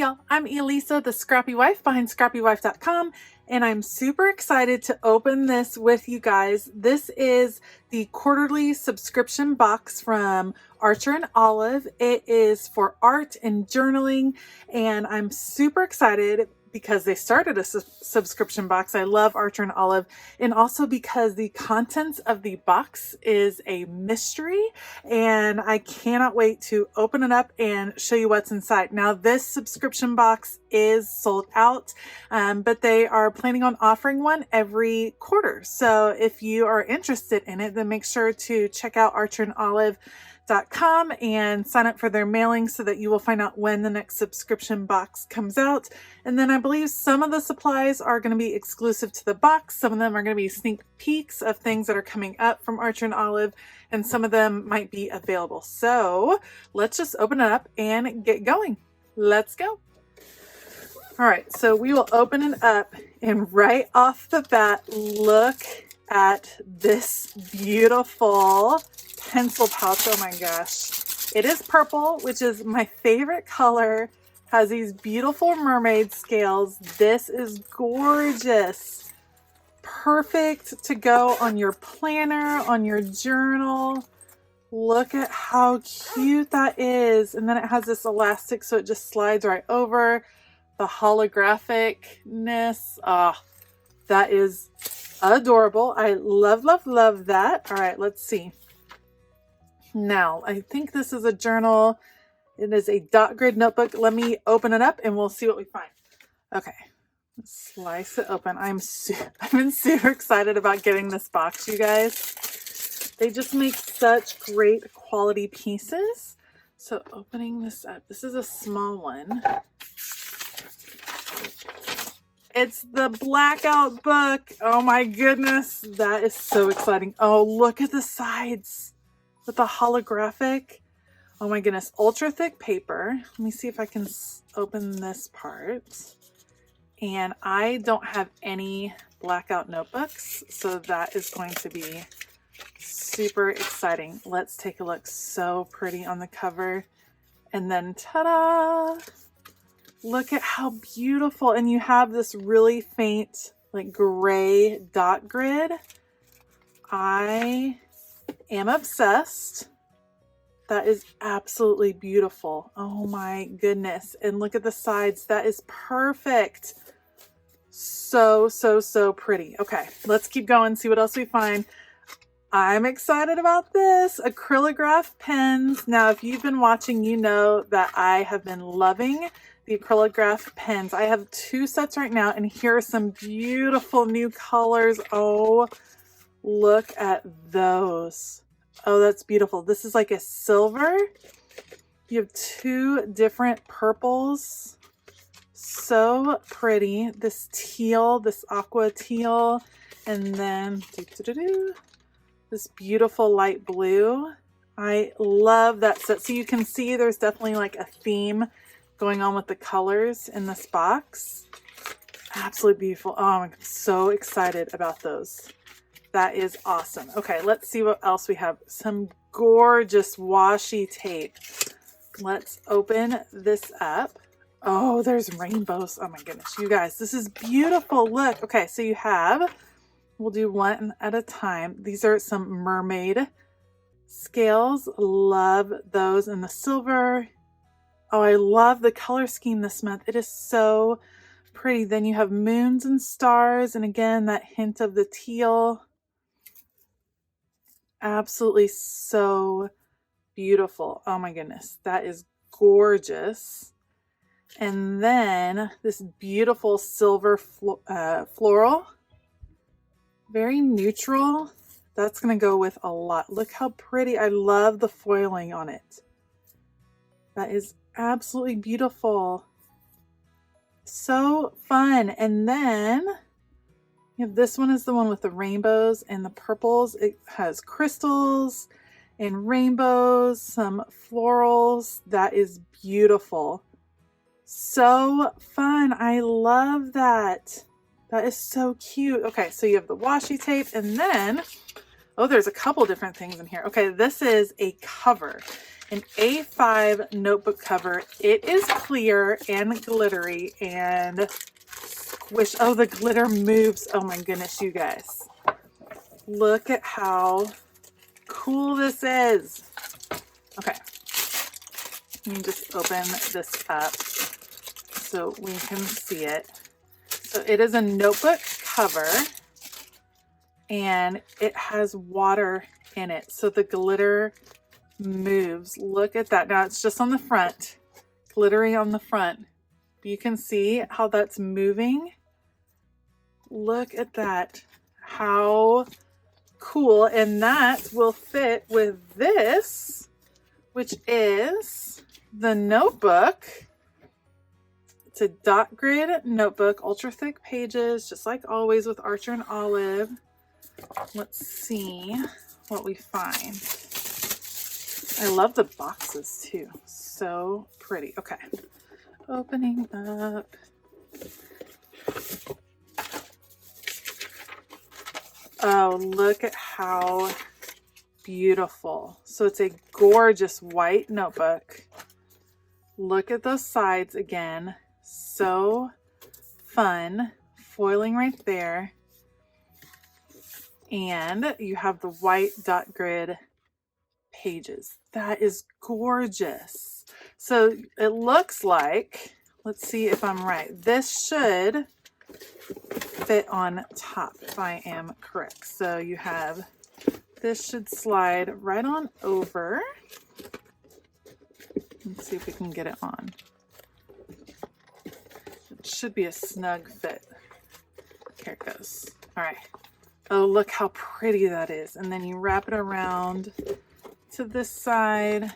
y'all, I'm Elisa, the Scrappy Wife behind ScrappyWife.com, and I'm super excited to open this with you guys. This is the quarterly subscription box from Archer and Olive. It is for art and journaling, and I'm super excited because they started a subscription box. I love Archer and Olive, and also because the contents of the box is a mystery, and I cannot wait to open it up and show you what's inside. Now, this subscription box is sold out, but they are planning on offering one every quarter. So if you are interested in it, then make sure to check out archerandolive.com and sign up for their mailing so that you will find out when the next subscription box comes out. And then I believe some of the supplies are going to be exclusive to the box. Some of them are going to be sneak peeks of things that are coming up from Archer and Olive, and some of them might be available. So let's just open it up and get going. Let's go. All right, so we will open it up, and right off the bat, look at this beautiful pencil pouch. Oh my gosh. It is purple, which is my favorite color. Has these beautiful mermaid scales. This is gorgeous. Perfect to go on your planner, on your journal. Look at how cute that is. And then it has this elastic, so it just slides right over. The holographicness. That is adorable. I love, love, love that. All right, let's see. Now, I think this is a journal. It is a dot grid notebook. Let me open it up and we'll see what we find. Okay, let's slice it open. I've been super excited about getting this box, you guys. They just make such great quality pieces. So opening this up, this is a small one. It's the Blackout Book. Oh my goodness, that is so exciting. Oh, look at the sides with the holographic. Oh my goodness, ultra thick paper. Let me see if I can open this part. And I don't have any Blackout notebooks, so that is going to be super exciting. Let's take a look. So pretty on the cover. And then ta-da! Look at how beautiful. And you have this really faint, like gray dot grid. I am obsessed. That is absolutely beautiful. Oh my goodness. And look at the sides. That is perfect. So, so, so pretty. Okay, let's keep going, see what else we find. I'm excited about this. Acrylograph pens. Now, if you've been watching, you know that I have been loving the Acrylograph pens. I have 2 sets right now, and here are some beautiful new colors. Oh, look at those. Oh, that's beautiful. This is like a silver. You have 2 different purples. So pretty. This teal, this aqua teal, and then this beautiful light blue. I love that set. So you can see there's definitely like a theme going on with the colors in this box. Absolutely beautiful. Oh, I'm so excited about those. That is awesome. Okay, let's see what else we have. Some gorgeous washi tape. Let's open this up. Oh, there's rainbows. Oh my goodness, you guys, this is beautiful. Look. Okay, so you have, we'll do one at a time. These are some mermaid scales. Love those in the silver. Oh, I love the color scheme this month. It is so pretty. Then you have moons and stars, and again, that hint of the teal. Absolutely so beautiful. Oh my goodness, that is gorgeous. And then this beautiful silver floral. Very neutral. That's going to go with a lot. Look how pretty. I love the foiling on it. That is absolutely beautiful. So fun. And then you have this one is the one with the rainbows and the purples. It has crystals and rainbows, some florals. That is beautiful. So fun. I love that. That is so cute. Okay, so you have the washi tape, and then, oh, there's a couple different things in here. Okay, this is a cover. an A5 notebook cover. It is clear and glittery and squish. Oh, the glitter moves. Oh my goodness, you guys. Look at how cool this is. Okay. Let me just open this up so we can see it. So it is a notebook cover and it has water in it. So the glitter moves. Look at that. Now it's just on the front, glittery on the front. You can see how that's moving. Look at that. How cool. And that will fit with this, which is the notebook. It's a dot grid notebook, ultra thick pages, just like always with Archer and Olive. Let's see what we find. I love the boxes too. So pretty. Okay. Opening up. Oh, look at how beautiful. So it's a gorgeous white notebook. Look at those sides again. So fun. Foiling right there. And you have the white dot grid pages. That is gorgeous. So it looks like, let's see if I'm right. This should fit on top if I am correct. So you have, this should slide right on over. Let's see if we can get it on. It should be a snug fit. Here it goes. All right. Oh, look how pretty that is. And then you wrap it around to this side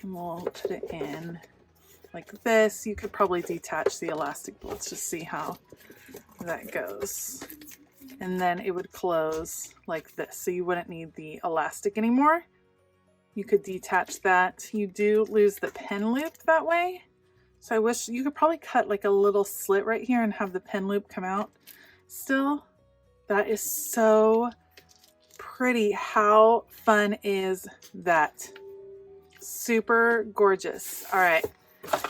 and we'll put it in like this. You could probably detach the elastic, but let's just see how that goes. And then it would close like this. So you wouldn't need the elastic anymore. You could detach that. You do lose the pen loop that way. So I wish you could probably cut like a little slit right here and have the pen loop come out still. That is so pretty. How fun is that? Super gorgeous. All right.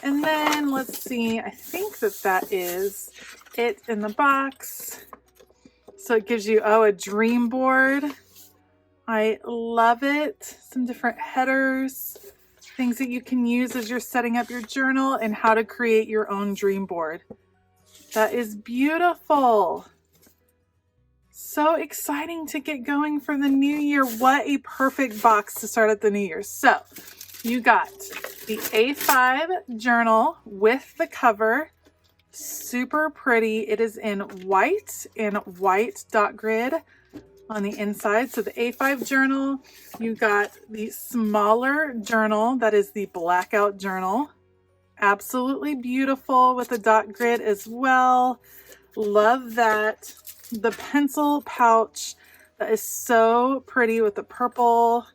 And then let's see. I think that is it in the box. So it gives you, oh, a dream board. I love it. Some different headers, things that you can use as you're setting up your journal and how to create your own dream board. That is beautiful. So exciting to get going for the new year. What a perfect box to start at the new year. So you got the A5 journal with the cover. Super pretty. It is in white and white dot grid on the inside. So the A5 journal, you got the smaller journal. That is the Blackout journal. Absolutely beautiful with the dot grid as well. Love that. The pencil pouch, that is so pretty with the purple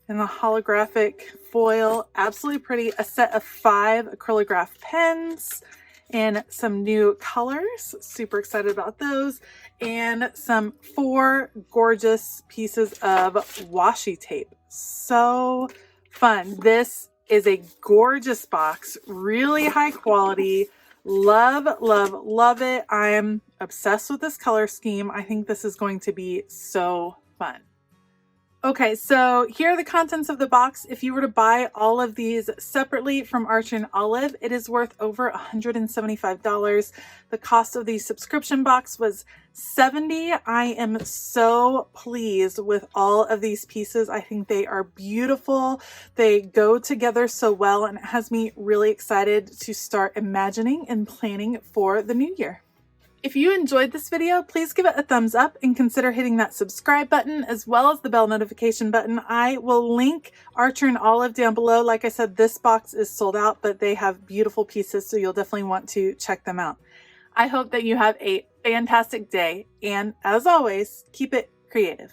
and the holographic foil. Absolutely pretty. A set of 5 Acrylograph pens and some new colors. Super excited about those. And some 4 gorgeous pieces of washi tape. So fun. This is a gorgeous box. Really high quality. Love, love, love it. I'm obsessed with this color scheme. I think this is going to be so fun. Okay, so here are the contents of the box. If you were to buy all of these separately from Archer and Olive, it is worth over $175. The cost of the subscription box was $70. I am so pleased with all of these pieces. I think they are beautiful. They go together so well, and it has me really excited to start imagining and planning for the new year. If you enjoyed this video, please give it a thumbs up and consider hitting that subscribe button as well as the bell notification button. I will link Archer and Olive down below. Like I said, this box is sold out, but they have beautiful pieces, so you'll definitely want to check them out. I hope that you have a fantastic day, and as always, keep it creative.